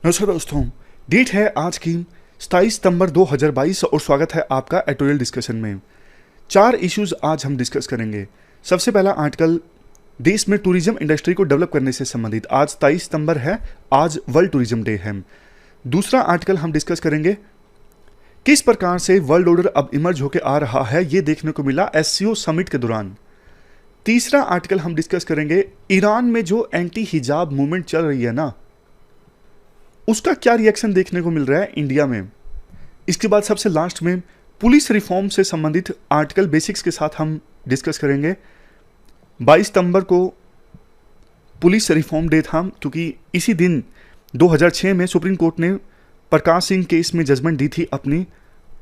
नमस्कार दोस्तों, डेट है आज की 27 सितंबर 2022 और स्वागत है आपका एडिटोरियल डिस्कशन में। 4 इश्यूज आज हम डिस्कस करेंगे। सबसे पहला आर्टिकल देश में टूरिज्म इंडस्ट्री को डेवलप करने से संबंधित। आज 23 सितंबर है, आज वर्ल्ड टूरिज्म डे है। दूसरा आर्टिकल हम डिस्कस करेंगे किस प्रकार से वर्ल्ड ऑर्डर अब इमर्ज होकर आ रहा है, ये देखने को मिला एससीओ समिट के दौरान। तीसरा आर्टिकल हम डिस्कस करेंगे ईरान में जो एंटी हिजाब मूवमेंट चल रही है ना, उसका क्या रिएक्शन देखने को मिल रहा है इंडिया में। इसके बाद सबसे लास्ट में पुलिस रिफॉर्म से संबंधित आर्टिकल बेसिक्स के साथ हम डिस्कस करेंगे। 22 सितंबर को पुलिस रिफॉर्म डे था, क्योंकि इसी दिन 2006 में सुप्रीम कोर्ट ने प्रकाश सिंह केस में जजमेंट दी थी अपनी,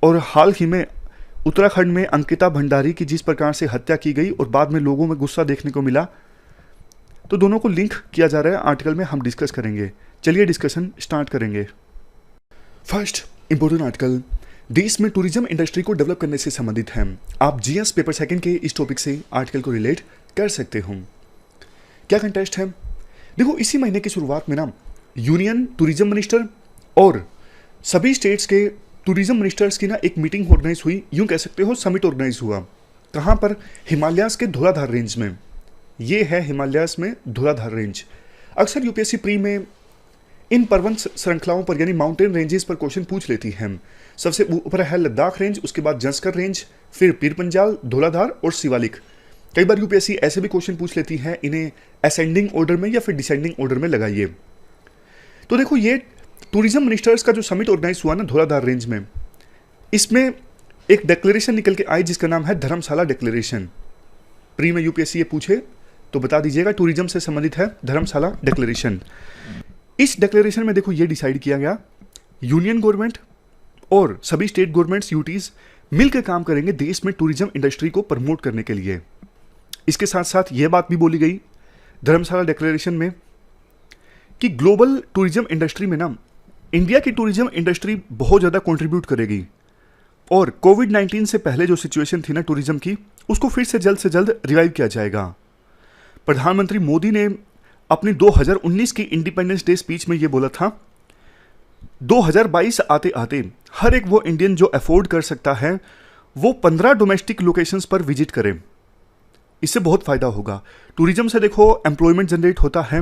और हाल ही में उत्तराखंड में अंकिता भंडारी की जिस प्रकार से हत्या की गई और बाद में लोगों में गुस्सा देखने को मिला, तो दोनों को लिंक किया जा रहा है आर्टिकल में, हम डिस्कस करेंगे। चलिए डिस्कशन स्टार्ट करेंगे। फर्स्ट इंपॉर्टेंट आर्टिकल देश में टूरिज्म इंडस्ट्री को डेवलप करने से संबंधित है। आप जीएस पेपर सेकंड के इस टॉपिक से आर्टिकल को रिलेट कर सकते हो। क्या कंटेस्ट है? देखो, इसी महीने की शुरुआत में ना यूनियन टूरिज्म मिनिस्टर और सभी स्टेट्स के टूरिज्म मिनिस्टर्स की ना एक मीटिंग ऑर्गेनाइज हुई, यूं कह सकते हो समिट ऑर्गेनाइज हुआ। कहां पर? हिमालयाज के धौलाधार रेंज में। ये है हिमालयाज में धौलाधार रेंज। अक्सर यूपीएससी प्री में इन पर्वत श्रृंखलाओं पर यानी माउंटेन रेंजेस पर क्वेश्चन पूछ लेती है। सबसे ऊपर है लद्दाख रेंज, उसके बाद जंस्कर रेंज, फिर पीर पंजाल, धौलाधार और शिवालिक। कई बार यूपीएससी ऐसे भी क्वेश्चन पूछ लेती है, इन्हें असेंडिंग ऑर्डर में या फिर डिसेंडिंग ऑर्डर में लगाइए। तो देखो, ये टूरिज्म मिनिस्टर्स का जो समिट ऑर्गेनाइज हुआ ना धौलाधार रेंज में, इसमें एक डिक्लेरेशन निकल के आई जिसका नाम है धर्मशाला डिक्लेरेशन। प्री में यूपीएससी ये पूछे तो बता दीजिएगा, टूरिज्म से संबंधित है धर्मशाला डिक्लेरेशन। इस डिक्लेरेशन में देखो ये डिसाइड किया गया, यूनियन गवर्नमेंट और सभी स्टेट गवर्नमेंट्स यूटीज मिलकर काम करेंगे देश में टूरिज्म इंडस्ट्री को प्रमोट करने के लिए। इसके साथ साथ यह बात भी बोली गई धर्मशाला डिक्लेरेशन में कि ग्लोबल टूरिज्म इंडस्ट्री में ना इंडिया की टूरिज्म इंडस्ट्री बहुत ज़्यादा कंट्रीब्यूट करेगी, और कोविड-19 से पहले जो सिचुएशन थी ना टूरिज्म की, उसको फिर से जल्द रिवाइव किया जाएगा। प्रधानमंत्री मोदी ने अपनी 2019 की इंडिपेंडेंस डे स्पीच में ये बोला था, 2022 आते आते हर एक वो इंडियन जो अफोर्ड कर सकता है वो 15 डोमेस्टिक लोकेशंस पर विजिट करे। इससे बहुत फायदा होगा। टूरिज्म से देखो एम्प्लॉयमेंट जनरेट होता है,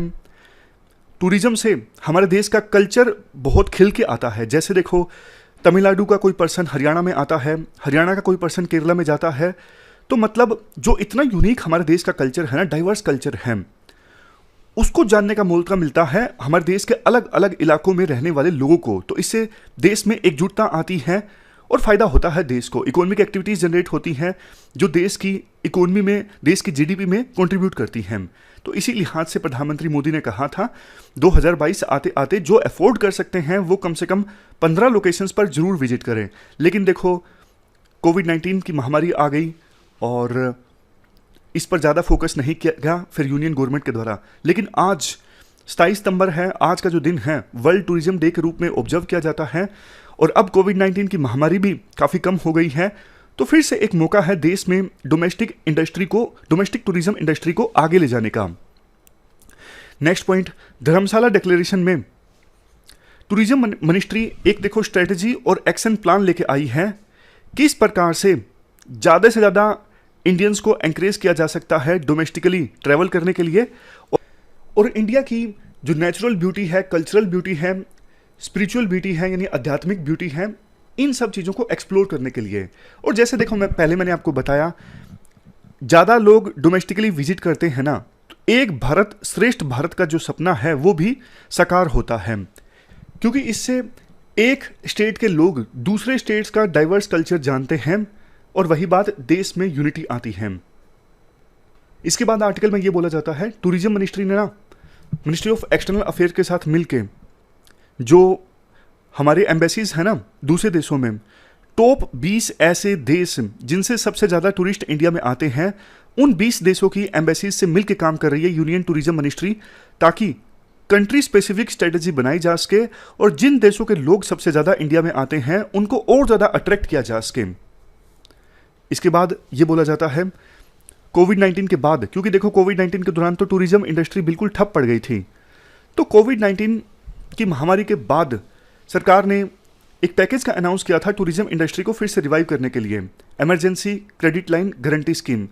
टूरिज्म से हमारे देश का कल्चर बहुत खिल के आता है। जैसे देखो, तमिलनाडु का कोई पर्सन हरियाणा में आता है, हरियाणा का कोई पर्सन केरला में जाता है, तो मतलब जो इतना यूनिक हमारे देश का कल्चर है ना, डाइवर्स कल्चर है, उसको जानने का मौका मिलता है हमारे देश के अलग अलग इलाकों में रहने वाले लोगों को। तो इससे देश में एकजुटता आती है और फायदा होता है देश को। इकोनॉमिक एक्टिविटीज जनरेट होती हैं जो देश की इकोनॉमी में, देश की जीडीपी में कंट्रीब्यूट करती हैं। तो इसी लिहाज से प्रधानमंत्री मोदी ने कहा था 2022 आते आते जो अफोर्ड कर सकते हैं वो कम से कम 15 लोकेशंस पर जरूर विजिट करें। लेकिन देखो, कोविड-19 की महामारी आ गई और इस पर ज़्यादा फोकस नहीं किया गया फिर यूनियन गवर्नमेंट के द्वारा। लेकिन आज 27 सितंबर है, आज का जो दिन है वर्ल्ड टूरिज्म डे के रूप में ऑब्जर्व किया जाता है, और अब कोविड-19 की महामारी भी काफ़ी कम हो गई है, तो फिर से एक मौका है देश में डोमेस्टिक टूरिज्म इंडस्ट्री को आगे ले जाने का। नेक्स्ट पॉइंट, धर्मशाला डिक्लेरेशन में टूरिज्म मिनिस्ट्री एक देखो स्ट्रेटजी और एक्शन प्लान लेके आई है, किस प्रकार से ज़्यादा से ज़्यादा इंडियंस को एंकरेज किया जा सकता है डोमेस्टिकली ट्रैवल करने के लिए, और इंडिया की जो नेचुरल ब्यूटी है, कल्चरल ब्यूटी है, स्पिरिचुअल ब्यूटी है यानी आध्यात्मिक ब्यूटी है, इन सब चीज़ों को एक्सप्लोर करने के लिए। और जैसे देखो, मैंने आपको बताया, ज़्यादा लोग डोमेस्टिकली विजिट करते हैं ना, तो एक भारत श्रेष्ठ भारत का जो सपना है वो भी साकार होता है, क्योंकि इससे एक स्टेट के लोग दूसरे स्टेट्स का डाइवर्स कल्चर जानते हैं और वही बात देश में यूनिटी आती है। इसके बाद आर्टिकल में ये बोला जाता है टूरिज्म मिनिस्ट्री ने ना मिनिस्ट्री ऑफ एक्सटर्नल अफेयर के साथ मिलके जो हमारे एम्बेसीज हैं ना दूसरे देशों में, टॉप 20 ऐसे देश जिनसे सबसे ज़्यादा टूरिस्ट इंडिया में आते हैं, उन 20 देशों की एम्बेसीज से मिलकर काम कर रही है यूनियन टूरिज्म मिनिस्ट्री, ताकि कंट्री स्पेसिफिक स्ट्रेटजी बनाई जा सके और जिन देशों के लोग सबसे ज़्यादा इंडिया में आते हैं उनको और ज़्यादा अट्रैक्ट किया जा सके। इसके बाद ये बोला जाता है कोविड-19 के बाद, क्योंकि देखो कोविड-19 के दौरान तो टूरिज्म इंडस्ट्री बिल्कुल ठप पड़ गई थी, तो कोविड-19 कि महामारी के बाद सरकार ने एक पैकेज का अनाउंस किया था टूरिज्म इंडस्ट्री को फिर से रिवाइव करने के लिए, emergency credit line guarantee scheme.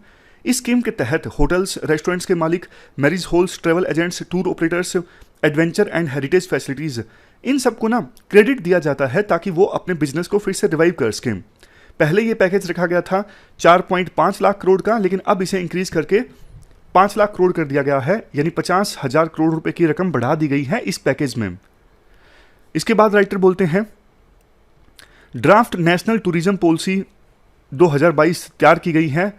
इस स्कीम के तहत होटल्स, रेस्टोरेंट्स के मालिक, marriage halls, travel agents, tour operators, adventure and heritage facilities, इन सबको ना क्रेडिट दिया जाता है ताकि वो अपने बिजनेस को फिर से रिवाइव कर सकें। पहले ये पैकेज रखा गया था 4.5 लाख करोड़ का, लेकिन अब इसे इंक्रीज करके 5 लाख करोड़ कर दिया गया है, यानी 50,000 करोड़ रुपए की रकम बढ़ा दी गई है इस पैकेज में। इसके बाद राइटर बोलते हैं, ड्राफ्ट नेशनल टूरिज्म पॉलिसी 2022 तैयार की गई है।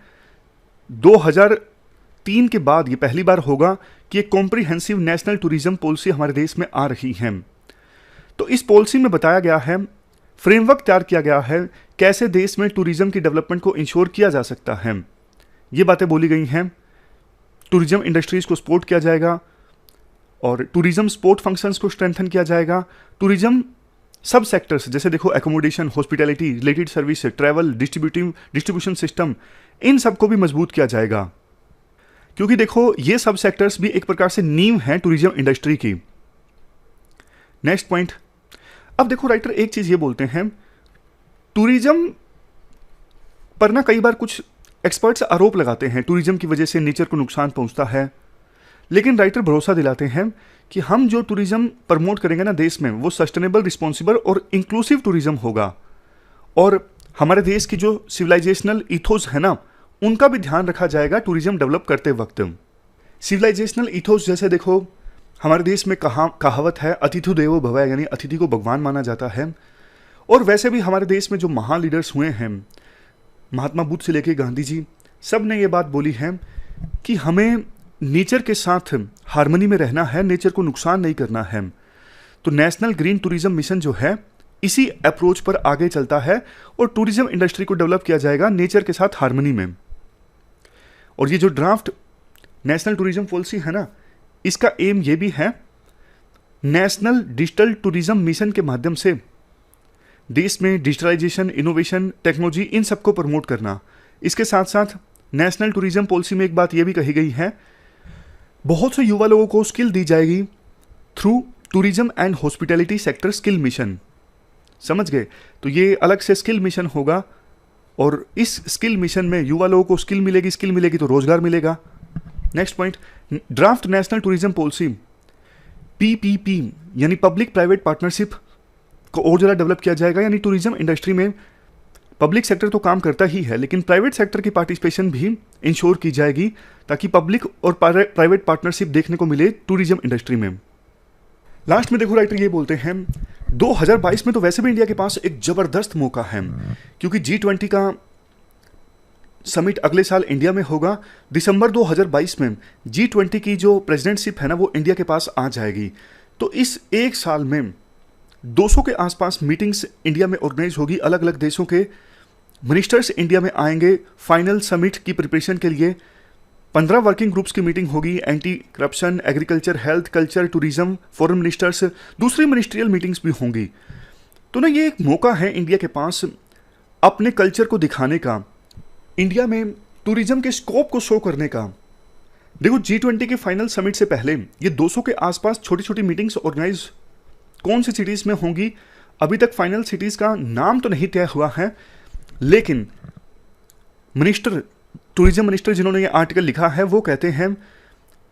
2003 के बाद ये पहली बार होगा कि एक कॉम्प्रिहेंसिव नेशनल टूरिज्म पॉलिसी हमारे देश में आ रही है। तो इस पॉलिसी में बताया गया है, फ्रेमवर्क तैयार किया गया है, कैसे देश में टूरिज्म की डेवलपमेंट को इंश्योर किया जा सकता है। ये बातें बोली गई हैं। टूरिज्म इंडस्ट्रीज को सपोर्ट किया जाएगा और टूरिज्म सपोर्ट फंक्शंस को स्ट्रेंथन किया जाएगा। टूरिज्म सब सेक्टर्स जैसे देखो accommodation, hospitality, related service, travel, distribution system, इन सबको भी मजबूत किया जाएगा, क्योंकि देखो ये सब सेक्टर्स भी एक प्रकार से नींव हैं टूरिज्म इंडस्ट्री की। नेक्स्ट पॉइंट, अब देखो राइटर एक चीज ये बोलते हैं, टूरिज्म पर ना कई बार कुछ एक्सपर्ट्स आरोप लगाते हैं टूरिज्म की वजह से नेचर को नुकसान पहुंचता है, लेकिन राइटर भरोसा दिलाते हैं कि हम जो टूरिज्म प्रमोट करेंगे ना देश में, वो सस्टेनेबल, रिस्पॉन्सिबल और इंक्लूसिव टूरिज्म होगा। और हमारे देश की जो सिविलाइजेशनल इथोस है ना, उनका भी ध्यान रखा जाएगा टूरिज्म डेवलप करते वक्त। सिविलाइजेशनल इथोस जैसे देखो हमारे देश में कहावत है, अतिथि देवो भव, यानी अतिथि को भगवान माना जाता है। और वैसे भी हमारे देश में जो महान लीडर्स हुए हैं, महात्मा बुद्ध से लेकर गांधी जी, सब ने ये बात बोली है कि हमें नेचर के साथ हार्मनी में रहना है, नेचर को नुकसान नहीं करना है। तो नेशनल ग्रीन टूरिज्म मिशन जो है इसी अप्रोच पर आगे चलता है और टूरिज्म इंडस्ट्री को डेवलप किया जाएगा नेचर के साथ हार्मनी में। और ये जो ड्राफ्ट नेशनल टूरिज्म पॉलिसी है ना, इसका एम ये भी है, नेशनल डिजिटल टूरिज्म मिशन के माध्यम से देश में डिजिटलाइजेशन, इनोवेशन, टेक्नोलॉजी, इन सबको प्रमोट करना। इसके साथ साथ नेशनल टूरिज्म पॉलिसी में एक बात यह भी कही गई है, बहुत से युवा लोगों को स्किल दी जाएगी through tourism and hospitality sector skill mission. समझ गए? तो ये अलग से स्किल मिशन होगा और इस स्किल मिशन में युवा लोगों को स्किल मिलेगी तो रोजगार मिलेगा। Next point, draft national tourism policy PPP यानी पब्लिक प्राइवेट पार्टनरशिप को और ज़्यादा डेवलप किया जाएगा। यानी टूरिज्म इंडस्ट्री में पब्लिक सेक्टर तो काम करता ही है, लेकिन प्राइवेट सेक्टर की पार्टिसिपेशन भी इंश्योर की जाएगी ताकि पब्लिक और प्राइवेट पार्टनरशिप देखने को मिले टूरिज्म इंडस्ट्री में। लास्ट में देखो राइटर ये बोलते हैं, 2022 में तो वैसे भी इंडिया के पास एक जबरदस्त मौका है, क्योंकि G20 का समिट अगले साल इंडिया में होगा। दिसंबर 2022 में G20 की जो प्रेसिडेंटशिप है ना, वो इंडिया के पास आ जाएगी। तो इस एक साल में 200 के आसपास मीटिंग्स इंडिया में ऑर्गेनाइज होगी। अलग अलग देशों के मिनिस्टर्स इंडिया में आएंगे फाइनल समिट की प्रिपरेशन के लिए। 15 वर्किंग ग्रुप्स की मीटिंग होगी, anti corruption, agriculture, health, culture, tourism, foreign ministers, दूसरी मिनिस्ट्रियल मीटिंग्स भी होंगी। तो ना ये एक मौका है इंडिया के पास अपने कल्चर को दिखाने का, इंडिया में टूरिज्म के स्कोप को शो करने का। देखो G20 के फाइनल समिट से पहले ये 200 के आसपास छोटी छोटी मीटिंग्स ऑर्गेनाइज कौन सी सिटीज़ में होंगी, अभी तक फाइनल सिटीज़ का नाम तो नहीं तय हुआ है, लेकिन टूरिज्म मिनिस्टर जिन्होंने ये आर्टिकल लिखा है वो कहते हैं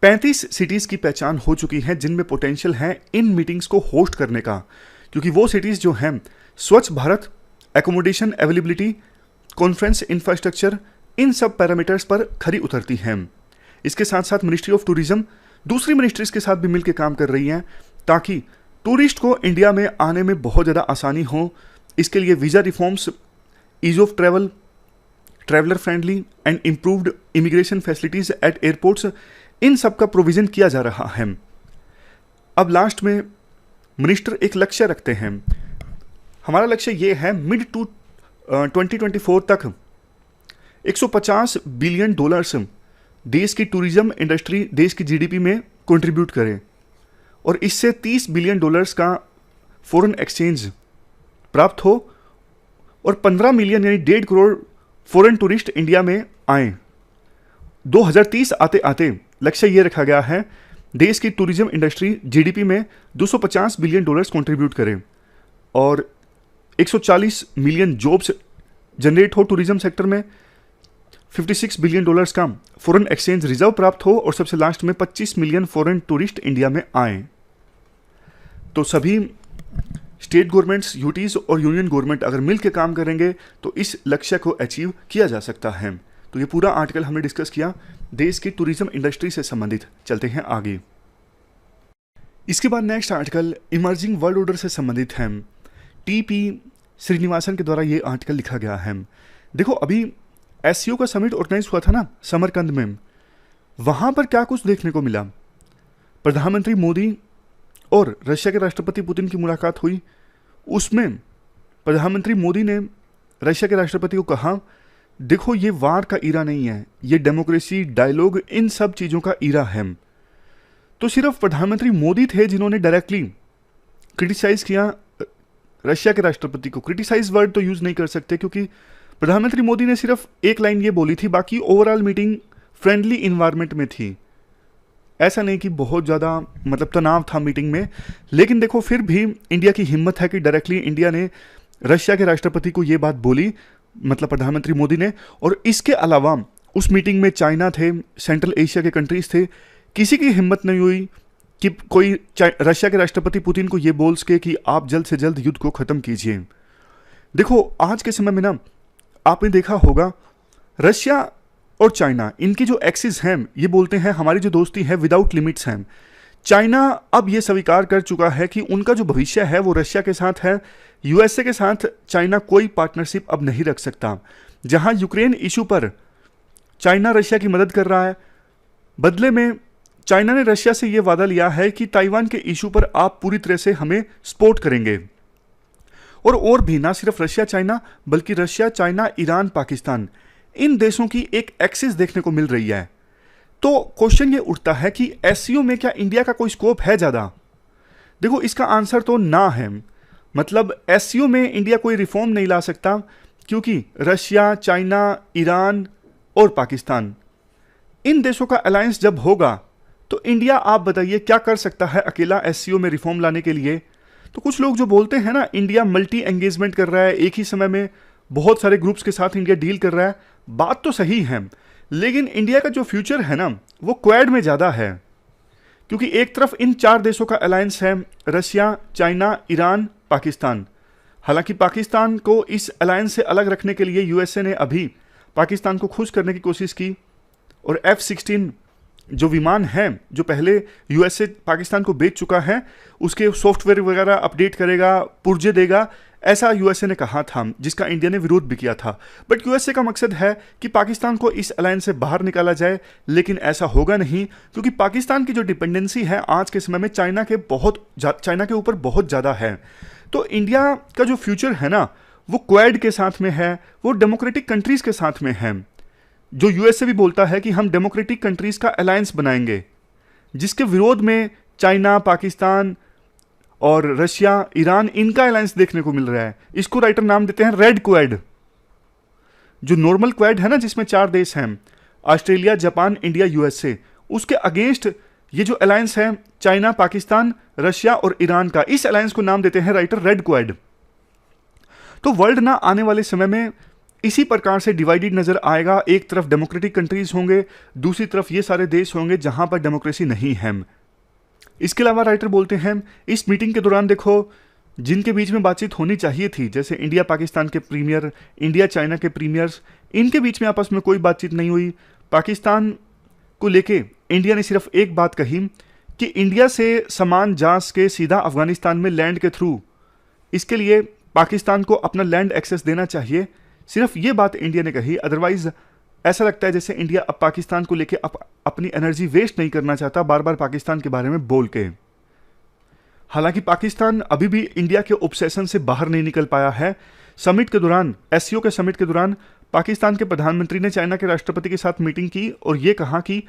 35 सिटीज़ की पहचान हो चुकी है जिनमें पोटेंशियल है इन मीटिंग्स को होस्ट करने का, क्योंकि वो सिटीज़ जो हैं Swachh Bharat, accommodation availability, conference infrastructure, इन सब पैरामीटर्स पर खरी उतरती हैं। इसके साथ साथ मिनिस्ट्री ऑफ टूरिज्म दूसरी मिनिस्ट्रीज के साथ भी मिलकर काम कर रही हैं ताकि टूरिस्ट को इंडिया में आने में बहुत ज़्यादा आसानी हो। इसके लिए visa reforms, ease of travel, traveller friendly and improved immigration facilities at airports, इन सब का प्रोविज़न किया जा रहा है। अब लास्ट में मिनिस्टर एक लक्ष्य रखते हैं, हमारा लक्ष्य ये है मिड टू 2024 तक 150 बिलियन डॉलर्स देश की टूरिज्म इंडस्ट्री देश की जीडीपी में कंट्रीब्यूट करे और इससे 30 बिलियन डॉलर्स का फॉरेन एक्सचेंज प्राप्त हो और 15 मिलियन यानी 1.5 करोड़ फॉरेन टूरिस्ट इंडिया में आए। 2030 आते आते लक्ष्य ये रखा गया है देश की टूरिज्म इंडस्ट्री जीडीपी में $250 बिलियन कंट्रीब्यूट करे और 140 मिलियन जॉब्स जनरेट हो टूरिज्म सेक्टर में, $56 बिलियन का फॉरेन एक्सचेंज रिजर्व प्राप्त हो और सबसे लास्ट में 25 मिलियन फॉरेन टूरिस्ट इंडिया में आए। तो सभी स्टेट गवर्नमेंट्स, यूटीज और यूनियन गवर्नमेंट अगर मिल के काम करेंगे तो इस लक्ष्य को अचीव किया जा सकता है। तो ये पूरा आर्टिकल हमने डिस्कस किया देश की टूरिज्म इंडस्ट्री से संबंधित। चलते हैं आगे। इसके बाद next article emerging world order से संबंधित है। टीपी श्रीनिवासन के द्वारा ये आर्टिकल लिखा गया है। देखो, अभी एससीओ का समिट ऑर्गेनाइज हुआ था ना समरकंद में, वहां पर क्या कुछ देखने को मिला। प्रधानमंत्री मोदी और रशिया के राष्ट्रपति पुतिन की मुलाकात हुई। उसमें प्रधानमंत्री मोदी ने रशिया के राष्ट्रपति को कहा, देखो ये वार का इरा नहीं है, ये डेमोक्रेसी, डायलॉग, इन सब चीज़ों का इरा है। तो सिर्फ प्रधानमंत्री मोदी थे जिन्होंने डायरेक्टली क्रिटिसाइज किया रशिया के राष्ट्रपति को। क्रिटिसाइज वर्ड तो यूज़ नहीं कर सकते क्योंकि प्रधानमंत्री मोदी ने सिर्फ एक लाइन ये बोली थी, बाकी ओवरऑल मीटिंग फ्रेंडली इन्वायरमेंट में थी। ऐसा नहीं कि बहुत ज़्यादा मतलब तनाव था मीटिंग में। लेकिन देखो, फिर भी इंडिया की हिम्मत है कि डायरेक्टली इंडिया ने रशिया के राष्ट्रपति को ये बात बोली, मतलब प्रधानमंत्री मोदी ने। और इसके अलावा उस मीटिंग में चाइना थे, सेंट्रल एशिया के कंट्रीज थे। किसी की हिम्मत नहीं हुई कि कोई रशिया के राष्ट्रपति पुतिन को ये बोल सके कि आप जल्द से जल्द युद्ध को ख़त्म कीजिए। देखो, आज के समय में ना आपने देखा होगा रशिया और चाइना, इनकी जो एक्सिस हैं, ये बोलते हैं हमारी जो दोस्ती है विदाउट लिमिट्स हैं। चाइना अब ये स्वीकार कर चुका है कि उनका जो भविष्य है वो रशिया के साथ है। यूएसए के साथ चाइना कोई पार्टनरशिप अब नहीं रख सकता। जहां यूक्रेन इशू पर चाइना रशिया की मदद कर रहा है, बदले में चाइना ने रशिया से ये वादा लिया है कि ताइवान के इशू पर आप पूरी तरह से हमें सपोर्ट करेंगे। और भी, ना सिर्फ रशिया चाइना बल्कि रशिया, चाइना, ईरान, पाकिस्तान, इन देशों की एक एक्सिस देखने को मिल रही है। तो क्वेश्चन ये उठता है कि एससीओ में क्या इंडिया का कोई स्कोप है ज़्यादा? देखो, इसका आंसर तो ना है। मतलब एससीओ में इंडिया कोई रिफॉर्म नहीं ला सकता क्योंकि रशिया, चाइना, ईरान और पाकिस्तान, इन देशों का अलायंस जब होगा तो इंडिया, आप बताइए, क्या कर सकता है अकेला एससीओ में रिफॉर्म लाने के लिए? तो कुछ लोग जो बोलते हैं ना, इंडिया मल्टी एंगेजमेंट कर रहा है, एक ही समय में बहुत सारे ग्रुप्स के साथ इंडिया डील कर रहा है, बात तो सही है। लेकिन इंडिया का जो फ्यूचर है ना वो क्वाड में ज़्यादा है, क्योंकि एक तरफ इन 4 देशों का अलायंस है, रशिया, चाइना, ईरान, पाकिस्तान। हालांकि पाकिस्तान को इस अलायंस से अलग रखने के लिए यूएसए ने अभी पाकिस्तान को खुश करने की कोशिश की और F-16 जो विमान है, जो पहले यूएसए पाकिस्तान को बेच चुका है, उसके सॉफ्टवेयर वगैरह अपडेट करेगा, पुर्जे देगा, ऐसा यूएसए ने कहा था, जिसका इंडिया ने विरोध भी किया था। बट यूएसए का मकसद है कि पाकिस्तान को इस अलायंस से बाहर निकाला जाए, लेकिन ऐसा होगा नहीं क्योंकि पाकिस्तान की जो डिपेंडेंसी है आज के समय में चाइना के ऊपर बहुत ज़्यादा है। तो इंडिया का जो फ्यूचर है ना वो क्वाड के साथ में है, वो डेमोक्रेटिक कंट्रीज़ के साथ में है। जो यूएसए भी बोलता है कि हम डेमोक्रेटिक कंट्रीज़ का अलायंस बनाएंगे, जिसके विरोध में चाइना, पाकिस्तान और रशिया, ईरान, इनका अलायंस देखने को मिल रहा है। इसको राइटर नाम देते हैं रेड क्वाड। जो नॉर्मल क्वाड है ना, जिसमें 4 देश हैं, ऑस्ट्रेलिया, जापान, इंडिया, यूएसए, उसके अगेंस्ट ये जो अलायंस है चाइना, पाकिस्तान, रशिया और ईरान का, इस अलायंस को नाम देते हैं राइटर रेड क्वाड। तो वर्ल्ड ना आने वाले समय में इसी प्रकार से डिवाइडेड नजर आएगा। एक तरफ डेमोक्रेटिक कंट्रीज होंगे, दूसरी तरफ ये सारे देश होंगे जहां पर डेमोक्रेसी नहीं है। इसके अलावा राइटर बोलते हैं इस मीटिंग के दौरान देखो, जिनके बीच में बातचीत होनी चाहिए थी, जैसे इंडिया पाकिस्तान के प्रीमियर, इंडिया चाइना के प्रीमियर्स, इनके बीच में आपस में कोई बातचीत नहीं हुई। पाकिस्तान को लेके इंडिया ने सिर्फ एक बात कही कि इंडिया से सामान जांच के सीधा अफगानिस्तान में लैंड के थ्रू, इसके लिए पाकिस्तान को अपना लैंड एक्सेस देना चाहिए। सिर्फ ये बात इंडिया ने कही। अदरवाइज ऐसा लगता है जैसे इंडिया अब पाकिस्तान को लेके अपनी एनर्जी वेस्ट नहीं करना चाहता बार बार पाकिस्तान के बारे में बोल के। हालांकि पाकिस्तान अभी भी इंडिया के ऑब्सेशन से बाहर नहीं निकल पाया है। समिट के दौरान, एससीओ के समिट के दौरान, पाकिस्तान के प्रधानमंत्री ने चाइना के राष्ट्रपति के साथ मीटिंग की और ये कहा कि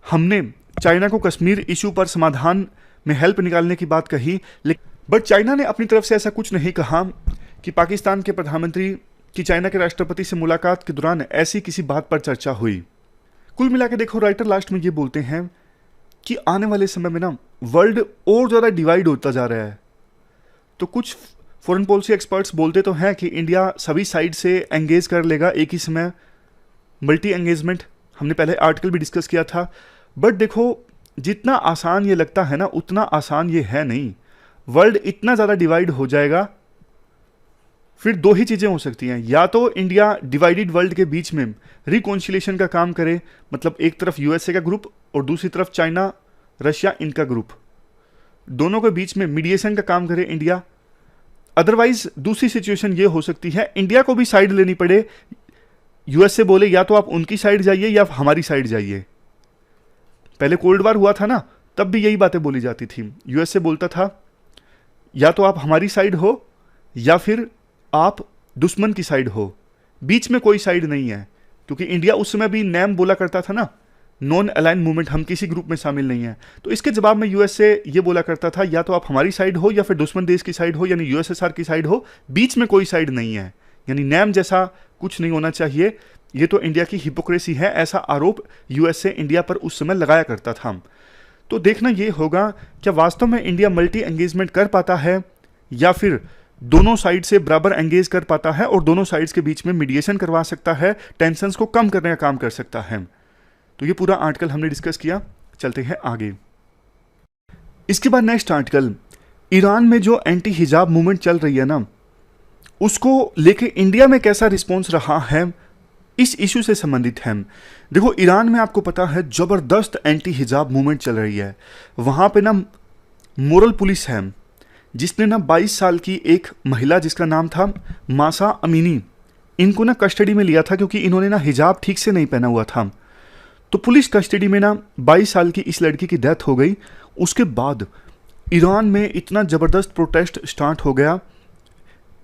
हमने चाइना को कश्मीर इशू पर समाधान में हेल्प निकालने की बात कही, बट चाइना ने अपनी तरफ से ऐसा कुछ नहीं कहा कि पाकिस्तान के प्रधानमंत्री की चाइना के राष्ट्रपति से मुलाकात के दौरान ऐसी किसी बात पर चर्चा हुई। कुल मिला के देखो, राइटर लास्ट में ये बोलते हैं कि आने वाले समय में ना वर्ल्ड और ज़्यादा डिवाइड होता जा रहा है। तो कुछ फॉरेन पॉलिसी एक्सपर्ट्स बोलते तो हैं कि इंडिया सभी साइड से एंगेज कर लेगा एक ही समय, मल्टी एंगेजमेंट, हमने पहले आर्टिकल भी डिस्कस किया था। बट देखो, जितना आसान ये लगता है ना उतना आसान ये है नहीं। वर्ल्ड इतना ज़्यादा डिवाइड हो जाएगा, फिर दो ही चीज़ें हो सकती हैं, या तो इंडिया डिवाइडेड वर्ल्ड के बीच में रिकॉन्सिलेशन का काम करे, मतलब एक तरफ यूएसए का ग्रुप और दूसरी तरफ चाइना रशिया इनका ग्रुप, दोनों के बीच में मीडिएशन का काम करे इंडिया। अदरवाइज दूसरी सिचुएशन ये हो सकती है इंडिया को भी साइड लेनी पड़े, यूएसए बोले या तो आप उनकी साइड जाइए या हमारी साइड जाइए। पहले कोल्ड वार हुआ था ना, तब भी यही बातें बोली जाती थी। यूएसए बोलता था या तो आप हमारी साइड हो या फिर आप दुश्मन की साइड हो, बीच में कोई साइड नहीं है। क्योंकि इंडिया उस समय भी नैम बोला करता था ना, नॉन अलाइन मूवमेंट, हम किसी ग्रुप में शामिल नहीं है। तो इसके जवाब में यूएसए ये बोला करता था या तो आप हमारी साइड हो या फिर दुश्मन देश की साइड हो, यानी यूएसएसआर की साइड हो, बीच में कोई साइड नहीं है, यानी नैम जैसा कुछ नहीं होना चाहिए। ये तो इंडिया की हिपोक्रेसी है, ऐसा आरोप यूएसए इंडिया पर उस समय लगाया करता था। तो देखना ये होगा क्या वास्तव में इंडिया मल्टी एंगेजमेंट कर पाता है या फिर दोनों साइड से बराबर एंगेज कर पाता है और दोनों साइड्स के बीच में मीडिएशन करवा सकता है, टेंशंस को कम करने का काम कर सकता है। तो ये पूरा आर्टिकल हमने डिस्कस किया, चलते हैं आगे। इसके बाद नेक्स्ट आर्टिकल, ईरान में जो एंटी हिजाब मूवमेंट चल रही है ना, उसको लेके इंडिया में कैसा रिस्पॉन्स रहा है, इस इशू से संबंधित है। देखो, ईरान में आपको पता है जबरदस्त एंटी हिजाब मूवमेंट चल रही है। वहां पे ना मोरल पुलिस है, जिसने ना 22 साल की एक महिला जिसका नाम था मासा अमीनी, इनको ना कस्टडी में लिया था क्योंकि इन्होंने ना हिजाब ठीक से नहीं पहना हुआ था। तो पुलिस कस्टडी में ना 22 साल की इस लड़की की डेथ हो गई। उसके बाद ईरान में इतना ज़बरदस्त प्रोटेस्ट स्टार्ट हो गया।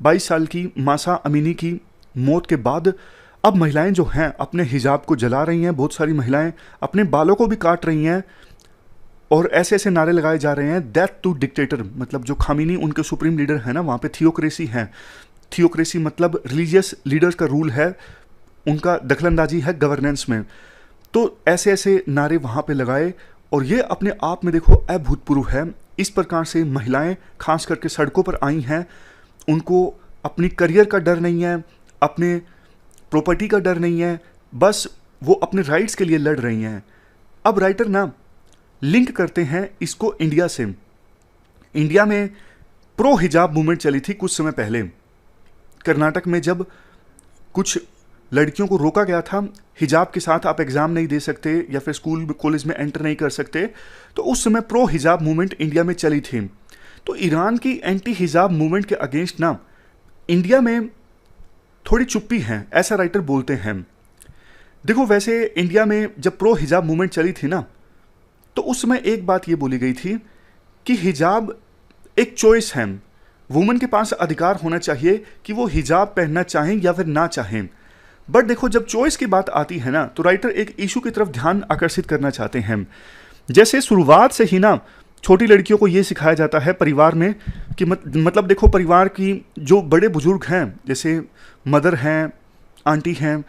22 साल की मासा अमीनी की मौत के बाद अब महिलाएं जो हैं अपने हिजाब को जला रही हैं, बहुत सारी महिलाएं अपने बालों को भी काट रही हैं और ऐसे ऐसे नारे लगाए जा रहे हैं, डेथ टू डिक्टेटर, मतलब जो खामिनी उनके सुप्रीम लीडर है ना, वहाँ पे थियोक्रेसी है। थियोक्रेसी मतलब रिलीजियस लीडर्स का रूल है, उनका दखलंदाजी है गवर्नेंस में। तो ऐसे ऐसे नारे वहाँ पे लगाए और ये अपने आप में देखो अभूतपूर्व है। इस प्रकार से महिलाएं खास करके सड़कों पर आई हैं, उनको अपनी करियर का डर नहीं है, अपने प्रॉपर्टी का डर नहीं है, बस वो अपने राइट्स के लिए लड़ रही हैं। अब राइटर ना लिंक करते हैं इसको इंडिया से। इंडिया में प्रो हिजाब मूवमेंट चली थी कुछ समय पहले, कर्नाटक में जब कुछ लड़कियों को रोका गया था, हिजाब के साथ आप एग्ज़ाम नहीं दे सकते या फिर स्कूल कॉलेज में एंटर नहीं कर सकते, तो उस समय प्रो हिजाब मूवमेंट इंडिया में चली थी। तो ईरान की एंटी हिजाब मूवमेंट के अगेंस्ट ना इंडिया में थोड़ी चुप्पी है, ऐसा राइटर बोलते हैं। देखो, वैसे इंडिया में जब प्रो हिजाब मूवमेंट चली थी ना, तो उस समय एक बात ये बोली गई थी कि हिजाब एक चॉइस है, वुमेन के पास अधिकार होना चाहिए कि वो हिजाब पहनना चाहें या फिर ना चाहें। बट देखो, जब चॉइस की बात आती है ना, तो राइटर एक इशू की तरफ ध्यान आकर्षित करना चाहते हैं। जैसे शुरुआत से ही ना छोटी लड़कियों को ये सिखाया जाता है परिवार में कि मतलब देखो, परिवार की जो बड़े बुजुर्ग हैं, जैसे मदर हैं, आंटी हैं,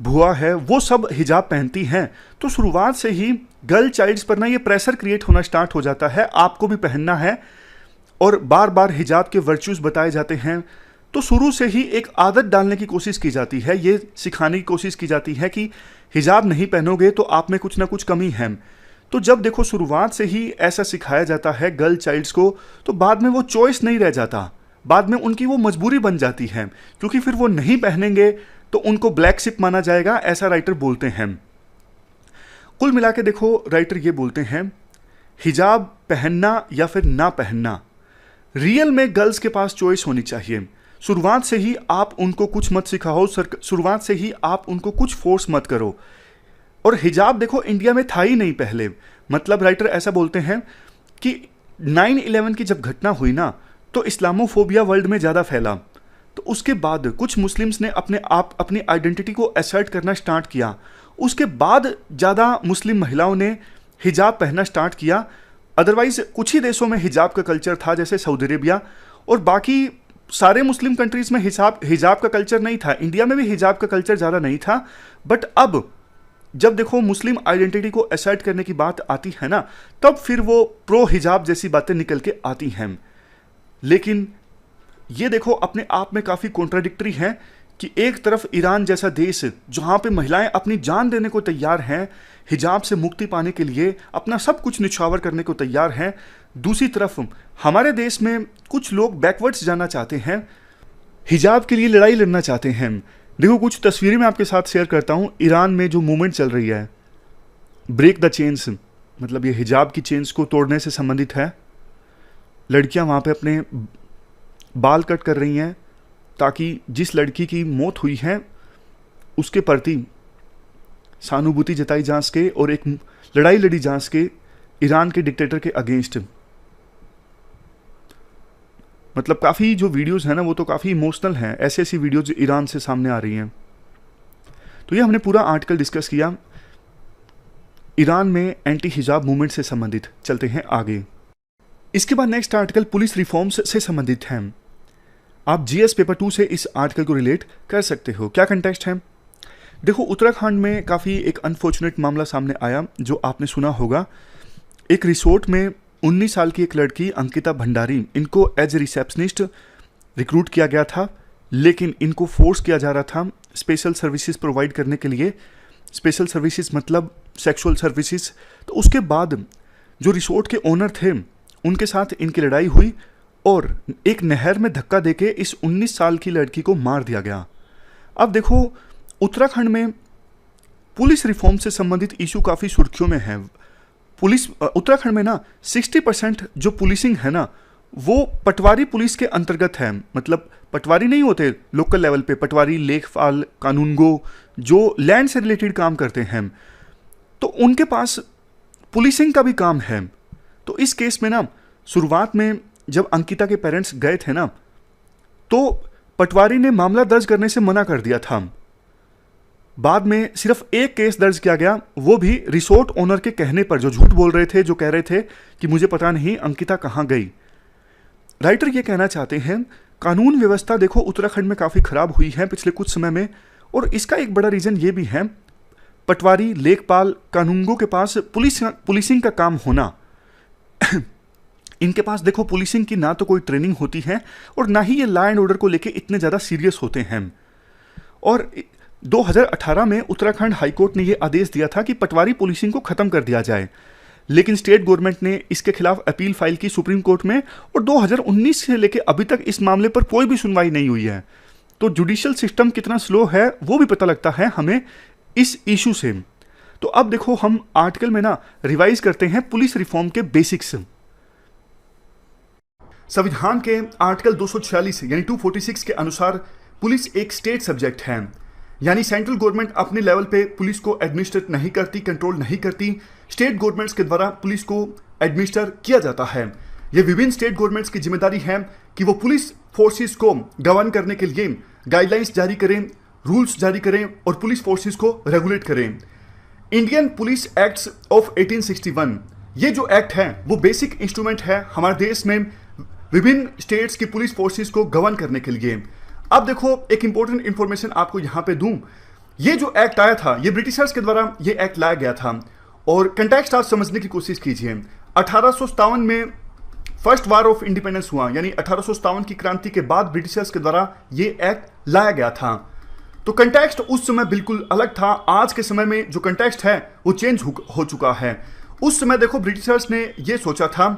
बुआ है, वो सब हिजाब पहनती हैं। तो शुरुआत से ही गर्ल चाइल्ड्स पर ना ये प्रेशर क्रिएट होना स्टार्ट हो जाता है, आपको भी पहनना है, और बार बार हिजाब के वर्च्यूज बताए जाते हैं। तो शुरू से ही एक आदत डालने की कोशिश की जाती है, ये सिखाने की कोशिश की जाती है कि हिजाब नहीं पहनोगे तो आप में कुछ ना कुछ कमी है। तो जब देखो शुरुआत से ही ऐसा सिखाया जाता है गर्ल चाइल्ड्स को, तो बाद में वो चॉइस नहीं रह जाता, बाद में उनकी वो मजबूरी बन जाती है, क्योंकि फिर वो नहीं पहनेंगे तो उनको ब्लैक शिप माना जाएगा, ऐसा राइटर बोलते हैं। कुल मिला के देखो, राइटर ये बोलते हैं हिजाब पहनना या फिर ना पहनना, रियल में गर्ल्स के पास चॉइस होनी चाहिए। शुरुआत से ही आप उनको कुछ मत सिखाओ, शुरुआत से ही आप उनको कुछ फोर्स मत करो। और हिजाब देखो इंडिया में था ही नहीं पहले, मतलब राइटर ऐसा बोलते हैं कि 9/11 की जब घटना हुई ना, तो इस्लामोफोबिया वर्ल्ड में ज़्यादा फैला। तो उसके बाद कुछ मुस्लिम्स ने अपनी आइडेंटिटी को असर्ट करना स्टार्ट किया। उसके बाद ज़्यादा मुस्लिम महिलाओं ने हिजाब पहनना स्टार्ट किया। अदरवाइज कुछ ही देशों में हिजाब का कल्चर था, जैसे सऊदी अरेबिया, और बाकी सारे मुस्लिम कंट्रीज़ में हिजाब का कल्चर नहीं था। इंडिया में भी हिजाब का कल्चर ज़्यादा नहीं था, बट अब जब देखो मुस्लिम आइडेंटिटी को असर्ट करने की बात आती है ना, तब फिर वो प्रो हिजाब जैसी बातें निकल के आती हैं। लेकिन ये देखो अपने आप में काफ़ी कॉन्ट्राडिक्टरी है कि एक तरफ ईरान जैसा देश जहाँ पे महिलाएं अपनी जान देने को तैयार हैं, हिजाब से मुक्ति पाने के लिए अपना सब कुछ निछावर करने को तैयार हैं, दूसरी तरफ हमारे देश में कुछ लोग बैकवर्ड्स जाना चाहते हैं, हिजाब के लिए लड़ाई लड़ना चाहते हैं। देखो कुछ तस्वीरें मैं आपके साथ शेयर करता हूँ। ईरान में जो मूवमेंट चल रही है, ब्रेक द चेन्स, मतलब ये हिजाब की चेन्स को तोड़ने से संबंधित है। लड़कियां वहाँ पे अपने बाल कट कर रही हैं ताकि जिस लड़की की मौत हुई है उसके प्रति सहानुभूति जताई जा सके और एक लड़ाई लड़ी जा सके ईरान के डिक्टेटर के अगेंस्ट। मतलब काफ़ी जो वीडियोस हैं ना वो तो काफ़ी इमोशनल हैं, ऐसी ऐसी वीडियोज ईरान से सामने आ रही हैं। तो ये हमने पूरा आर्टिकल डिस्कस किया ईरान में एंटी हिजाब मूवमेंट से संबंधित। चलते हैं आगे। इसके बाद नेक्स्ट आर्टिकल पुलिस रिफॉर्म्स से संबंधित है। आप जीएस पेपर 2 से इस आर्टिकल को रिलेट कर सकते हो। क्या कंटेक्स्ट है? देखो उत्तराखंड में काफ़ी एक अनफॉर्चुनेट मामला सामने आया जो आपने सुना होगा। एक रिसोर्ट में 19 साल की एक लड़की अंकिता भंडारी, इनको एज ए रिसेप्शनिस्ट रिक्रूट किया गया था, लेकिन इनको फोर्स किया जा रहा था स्पेशल सर्विसेज प्रोवाइड करने के लिए। स्पेशल सर्विसेज मतलब सेक्सुअल सर्विसेज। तो उसके बाद जो रिसोर्ट के ओनर थे उनके साथ इनकी लड़ाई हुई और एक नहर में धक्का देके इस 19 साल की लड़की को मार दिया गया। अब देखो उत्तराखंड में पुलिस रिफॉर्म से संबंधित इशू काफ़ी सुर्खियों में है। पुलिस उत्तराखंड में ना 60% जो पुलिसिंग है ना वो पटवारी पुलिस के अंतर्गत है। मतलब पटवारी नहीं होते लोकल लेवल पे, पटवारी, लेखपाल, कानूनगो जो लैंड से रिलेटेड काम करते हैं, तो उनके पास पुलिसिंग का भी काम है। तो इस केस में ना शुरुआत में जब अंकिता के पेरेंट्स गए थे ना तो पटवारी ने मामला दर्ज करने से मना कर दिया था। बाद में सिर्फ एक केस दर्ज किया गया, वो भी रिसोर्ट ओनर के कहने पर, जो झूठ बोल रहे थे, जो कह रहे थे कि मुझे पता नहीं अंकिता कहाँ गई। राइटर ये कहना चाहते हैं कानून व्यवस्था देखो उत्तराखंड में काफ़ी खराब हुई है पिछले कुछ समय में, और इसका एक बड़ा रीज़न ये भी है पटवारी, लेखपाल, कानूनगो के पास पुलिसिंग का काम होना। इनके पास देखो पुलिसिंग की ना तो कोई ट्रेनिंग होती है और ना ही ये लॉ एंड ऑर्डर को लेके इतने ज़्यादा सीरियस होते हैं। और 2018 में उत्तराखंड हाईकोर्ट ने ये आदेश दिया था कि पटवारी पुलिसिंग को ख़त्म कर दिया जाए, लेकिन स्टेट गवर्नमेंट ने इसके खिलाफ अपील फाइल की सुप्रीम कोर्ट में और 2019 से लेकर अभी तक इस मामले पर कोई भी सुनवाई नहीं हुई है। तो जुडिशियल सिस्टम कितना स्लो है वो भी पता लगता है हमें इस इशू से। तो अब देखो हम आर्टिकल में ना रिवाइज करते हैं पुलिस रिफॉर्म के बेसिक्स। संविधान के आर्टिकल 246 यानी 246 के अनुसार पुलिस एक स्टेट सब्जेक्ट है, यानी सेंट्रल गवर्नमेंट अपने लेवल पे पुलिस को एडमिनिस्ट्रेट नहीं करती, कंट्रोल नहीं करती। स्टेट गवर्नमेंट्स के द्वारा पुलिस को एडमिनिस्टर किया जाता है। ये विभिन्न स्टेट गवर्नमेंट्स की जिम्मेदारी है कि वो पुलिस फोर्सेस को गवर्न करने के लिए गाइडलाइंस जारी करें, रूल्स जारी करें और पुलिस फोर्सेस को रेगुलेट करें। इंडियन पुलिस एक्ट्स ऑफ 1861 ये जो एक्ट है वो बेसिक इंस्ट्रूमेंट है हमारे देश में विभिन्न स्टेट्स की पुलिस फोर्सेस को गवर्न करने के लिए। अब देखो एक इंपॉर्टेंट इंफॉर्मेशन आपको यहां पे दूं। ये जो एक्ट आया था ये ब्रिटिशर्स के द्वारा ये एक्ट लाया गया था, और कंटेक्स्ट आप समझने की कोशिश कीजिए। 1857 में फर्स्ट वार ऑफ इंडिपेंडेंस हुआ, यानी 1857 की क्रांति के बाद ब्रिटिशर्स के द्वारा ये एक्ट लाया गया था। तो कंटेक्स्ट उस समय बिल्कुल अलग था। आज के समय में जो कंटेक्स्ट है वो चेंज हो चुका है। उस समय देखो ब्रिटिशर्स ने ये सोचा था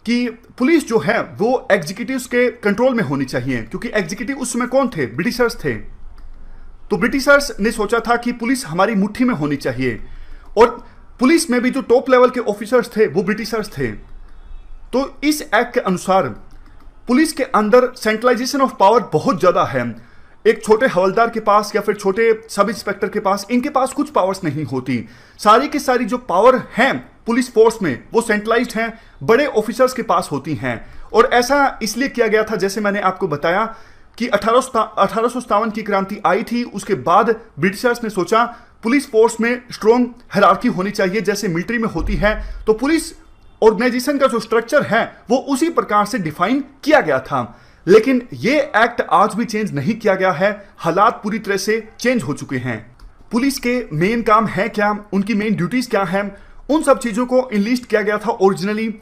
कि पुलिस जो है वो एग्जीक्यूटिव्स के कंट्रोल में होनी चाहिए, क्योंकि एग्जीक्यूटिव उस समय कौन थे? ब्रिटिशर्स थे। तो ब्रिटिशर्स ने सोचा था कि पुलिस हमारी मुट्ठी में होनी चाहिए, और पुलिस में भी जो टॉप लेवल के ऑफिसर्स थे वो ब्रिटिशर्स थे। तो इस एक्ट के अनुसार पुलिस के अंदर सेंट्रलाइजेशन ऑफ पावर बहुत ज़्यादा है। एक छोटे हवलदार के पास या फिर छोटे सब इंस्पेक्टर के पास, इनके पास कुछ पावर्स नहीं होती। सारी की सारी जो पावर हैं पुलिस फोर्स में वो सेंट्रलाइज्ड हैं, बड़े ऑफिसर्स के पास होती हैं। और ऐसा इसलिए किया गया था, जैसे मैंने आपको बताया कि 1857 की क्रांति आई थी, उसके बाद ब्रिटिशर्स ने सोचा पुलिस फोर्स में स्ट्रॉन्ग हायरार्की होनी चाहिए जैसे मिलिट्री में होती है। तो पुलिस ऑर्गेनाइजेशन का जो स्ट्रक्चर है वो उसी प्रकार से डिफाइन किया गया था। लेकिन ये एक्ट आज भी चेंज नहीं किया गया है, हालात पूरी तरह से चेंज हो चुके हैं। पुलिस के मेन काम है क्या, उनकी मेन ड्यूटीज क्या हैं, उन सब चीजों को इनलिस्ट किया गया था ओरिजिनली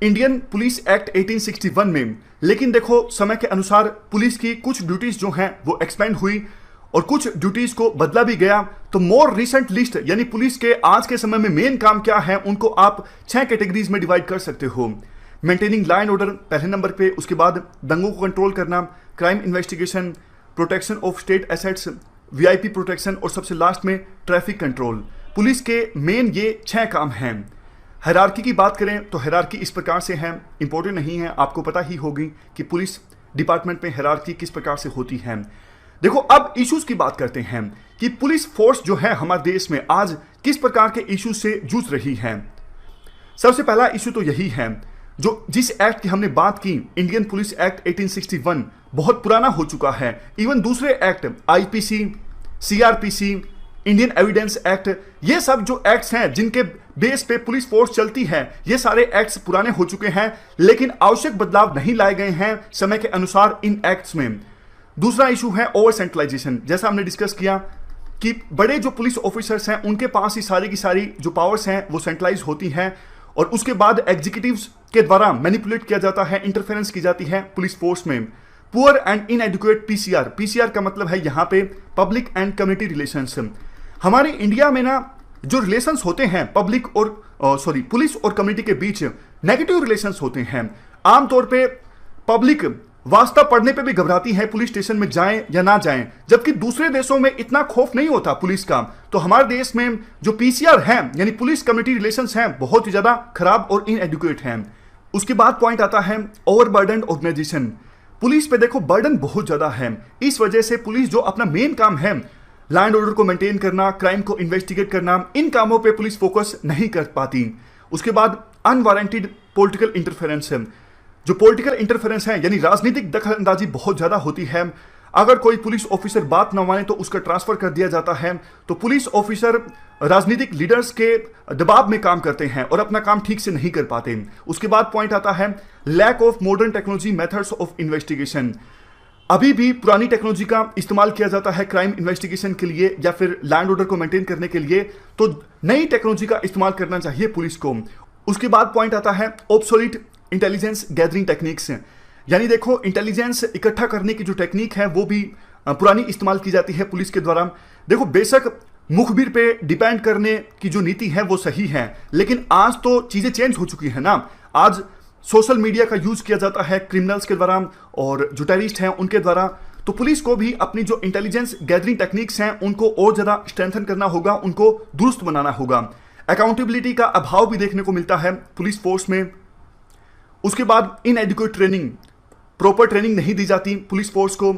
इंडियन पुलिस एक्ट 1861 में। लेकिन देखो समय के अनुसार पुलिस की कुछ ड्यूटीज जो हैं वो एक्सपेंड हुई और कुछ ड्यूटीज को बदला भी गया। तो मोर रिसेंट लिस्ट यानी पुलिस के आज के समय में मेन काम क्या है उनको आप 6 कैटेगरीज में डिवाइड कर सकते हो। मेंटेनिंग लॉ एंड ऑर्डर पहले नंबर पे, उसके बाद दंगों को कंट्रोल करना, crime investigation, protection of state assets, VIP protection और सबसे लास्ट में ट्रैफिक कंट्रोल। पुलिस के मेन ये 6 काम हैं। हायरार्की की बात करें तो हायरार्की इस प्रकार से है, इंपॉर्टेंट नहीं है, आपको पता ही होगी कि पुलिस डिपार्टमेंट में हायरार्की किस प्रकार से होती है। देखो अब इश्यूज की बात करते हैं कि पुलिस फोर्स जो है हमारे देश में आज किस प्रकार के इश्यूज से जूझ रही है। सबसे पहला इश्यू तो यही है, जो जिस एक्ट की हमने बात की, इंडियन पुलिस एक्ट 1861 बहुत पुराना हो चुका है। इवन दूसरे act IPC, CrPC, Indian evidence act, ये सब जो एक्ट्स हैं जिनके बेस पे पुलिस फोर्स चलती है, ये सारे एक्ट्स पुराने हो चुके हैं, लेकिन आवश्यक बदलाव नहीं लाए गए हैं समय के अनुसार इन एक्ट्स में। दूसरा इशू है ओवर सेंट्रलाइजेशन। जैसा हमने डिस्कस किया कि बड़े जो पुलिस ऑफिसर्स हैं उनके पास ही सारी की सारी जो पावर्स हैं वो सेंट्रलाइज होती हैं और उसके बाद एग्जीक्यूटिव्स के द्वारा मैनिपुलेट किया जाता है, इंटरफेरेंस की जाती है पुलिस फोर्स में। पुअर एंड इनएडिक्वेट पीसीआर, पीसीआर का मतलब है यहाँ पे पब्लिक एंड कम्युनिटी रिलेशंस। हमारे इंडिया में ना जो रिलेशंस होते हैं पब्लिक और पुलिस और कम्युनिटी के बीच नेगेटिव रिलेशंस होते हैं। आमतौर पे पब्लिक वास्ता पढ़ने पे भी घबराती है पुलिस स्टेशन में जाएं या ना जाएं, जबकि दूसरे देशों में इतना खौफ नहीं होता पुलिस का। तो हमारे देश में जो पीसीआर है यानी पुलिस कम्युनिटी रिलेशंस हैं बहुत ही ज्यादा खराब और इनएडुकेट हैं। उसके बाद पॉइंट आता है ओवरबर्डन ऑर्गेनाइजेशन। पुलिस पे देखो बर्डन बहुत ज्यादा है, इस वजह से पुलिस जो अपना मेन काम है लॉ एंड ऑर्डर को मेंटेन करना, क्राइम को इन्वेस्टिगेट करना, इन कामों पे पुलिस फोकस नहीं कर पाती। उसके बाद अनवारंटेड पॉलिटिकल इंटरफेरेंस है। जो पॉलिटिकल इंटरफेरेंस है यानी राजनीतिक दखलंदाजी बहुत ज्यादा होती है। अगर कोई पुलिस ऑफिसर बात न माने तो उसका ट्रांसफर कर दिया जाता है। तो पुलिस ऑफिसर राजनीतिक लीडर्स के दबाव में काम करते हैं और अपना काम ठीक से नहीं कर पाते। उसके बाद पॉइंट आता है lack of modern technology methods of investigation. अभी भी पुरानी टेक्नोलॉजी का इस्तेमाल किया जाता है क्राइम इन्वेस्टिगेशन के लिए या फिर लैंड ऑर्डर को मेंटेन करने के लिए, तो नई टेक्नोलॉजी का इस्तेमाल करना चाहिए पुलिस को। उसके बाद पॉइंट आता है ऑब्सोलीट इंटेलिजेंस गैदरिंग टेक्निक्स, यानी देखो इंटेलिजेंस इकट्ठा करने की जो टेक्निक है वो भी पुरानी इस्तेमाल की जाती है पुलिस के द्वारा। देखो बेशक मुखबिर पे डिपेंड करने की जो नीति है वो सही है, लेकिन आज तो चीजें चेंज हो चुकी है ना। आज सोशल मीडिया का यूज किया जाता है क्रिमिनल्स के द्वारा और जो टेररिस्ट हैं उनके द्वारा। तो पुलिस को भी अपनी जो इंटेलिजेंस गैदरिंग टेक्निक्स हैं उनको और ज्यादा स्ट्रेंथन करना होगा, उनको दुरुस्त बनाना होगा। अकाउंटेबिलिटी का अभाव भी देखने को मिलता है पुलिस फोर्स में। उसके बाद इनएडिक्वेट ट्रेनिंग, प्रॉपर ट्रेनिंग नहीं दी जाती पुलिस फोर्स को।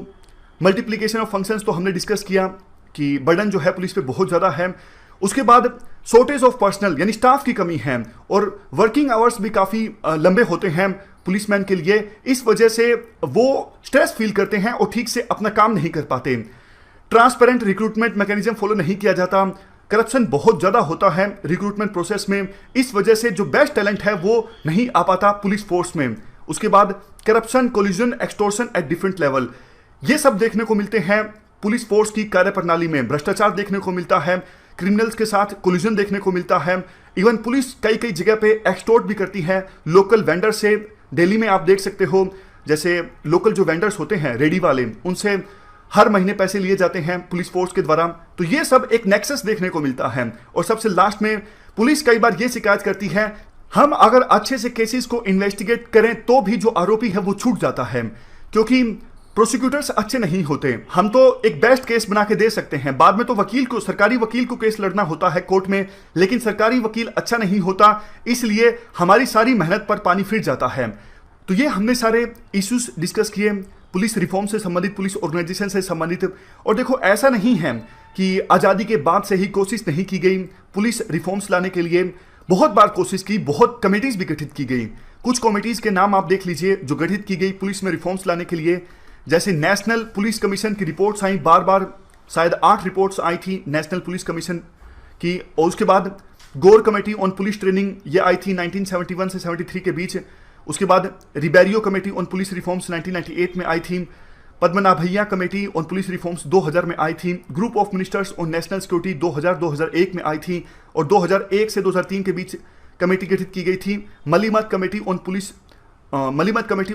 मल्टीप्लिकेशन ऑफ फंक्शंस तो हमने डिस्कस किया कि बर्डन जो है पुलिस पे बहुत ज़्यादा है। उसके बाद शॉर्टेज ऑफ पर्सनल यानी स्टाफ की कमी है और वर्किंग आवर्स भी काफ़ी लंबे होते हैं पुलिसमैन के लिए। इस वजह से वो स्ट्रेस फील करते हैं और ठीक से अपना काम नहीं कर पाते। ट्रांसपेरेंट रिक्रूटमेंट मैकेनिज्म फॉलो नहीं किया जाता। करप्शन बहुत ज़्यादा होता है रिक्रूटमेंट प्रोसेस में, इस वजह से जो बेस्ट टैलेंट है वो नहीं आ पाता पुलिस फोर्स में। उसके बाद corruption, collision, extortion at different level, ये सब देखने को मिलते हैं पुलिस फोर्स की कार्यप्रणाली में। भ्रष्टाचार देखने को मिलता है, क्रिमिनल्स के साथ कोलिजन देखने को मिलता है। इवन पुलिस कई कई जगह पे एक्सटॉर्ट भी करती है लोकल वेंडर से। दिल्ली में आप देख सकते हो जैसे लोकल जो वेंडर्स होते हैं रेडी वाले, उनसे हर महीने पैसे लिए जाते हैं पुलिस फोर्स के द्वारा। तो ये सब एक नेक्सस देखने को मिलता है। और सबसे लास्ट में पुलिस कई बार ये शिकायत करती है हम अगर अच्छे से केसेस को इन्वेस्टिगेट करें तो भी जो आरोपी है वो छूट जाता है, क्योंकि प्रोसिक्यूटर्स अच्छे नहीं होते। हम तो एक बेस्ट केस बना के दे सकते हैं, बाद में तो वकील को, सरकारी वकील को केस लड़ना होता है कोर्ट में, लेकिन सरकारी वकील अच्छा नहीं होता, इसलिए हमारी सारी मेहनत पर पानी फिर जाता है। तो ये हमने सारे इश्यूज डिस्कस किए पुलिस रिफॉर्म से संबंधित, पुलिस ऑर्गेनाइजेशन से संबंधित। और देखो ऐसा नहीं है कि आज़ादी के बाद से ही कोशिश नहीं की गई पुलिस रिफॉर्म्स लाने के लिए। बहुत बार कोशिश की, बहुत कमेटीज भी गठित की गई। कुछ कमेटीज के नाम आप देख लीजिए जो गठित की गई पुलिस में रिफॉर्म्स लाने के लिए। जैसे नेशनल पुलिस कमीशन की रिपोर्ट्स आई, बार बार शायद 8 रिपोर्ट्स आई थी नेशनल पुलिस कमीशन की। और उसके बाद गोर कमेटी ऑन पुलिस ट्रेनिंग, ये आई थी 1971 से 73 के बीच। उसके बाद Ribeiro committee on police reforms 1998 में आई थी। Padmanabhaiah committee on police reforms 2000 में आई थी। Group of ministers on national security 2000-2001 में आई थी और 2001 से 2003 के बीच कमेटी गठित की गई थी। Malimath committee